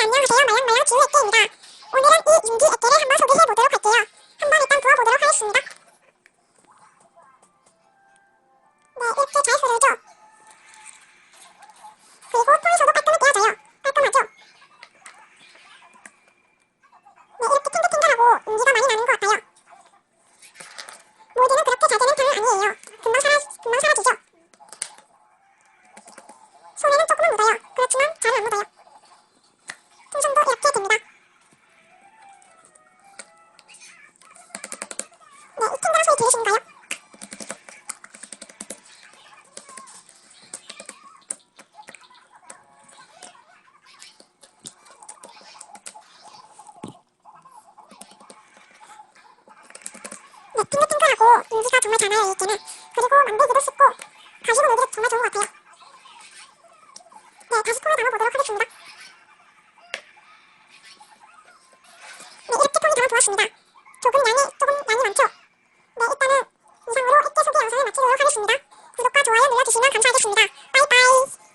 안녕하세요. 말랑말랑 지우애깨입니다. 오늘은 이 윤기 애깨를 한번 소개해보도록 할게요. 한번 일단 부어보도록 하겠습니다. 네, 이렇게 잘 흐르죠? 그리고 통에서도 깔끔히 떼어져요. 깔끔하죠? 네, 이렇게 탱글탱글하고 윤기가 많이 나는 것 같아요. 모드는 그렇게 잘 되는 편은 아니에요. 금방 사라지죠? 손에는 조금은 묻어요. 그렇지만 잘 안 묻어요. 풍선도 이렇게 됩니다. 네, 이 탱글한 소리 들리시는가요? 네, 탱글탱글하고 윤기가 정말 잘 나요, 이 애깨는. 그리고 만들기도 쉽고 가시고 놀기도 정말 좋은 것 같아요. 네, 다시 통에 담아보도록 하겠습니다. 네, 이렇게 통에 담아보았습니다. 조금 양이 많죠? 네, 일단은 이상으로 애깨 소개 영상을 마치도록 하겠습니다. 구독과 좋아요 눌러주시면 감사하겠습니다. 빠이빠이.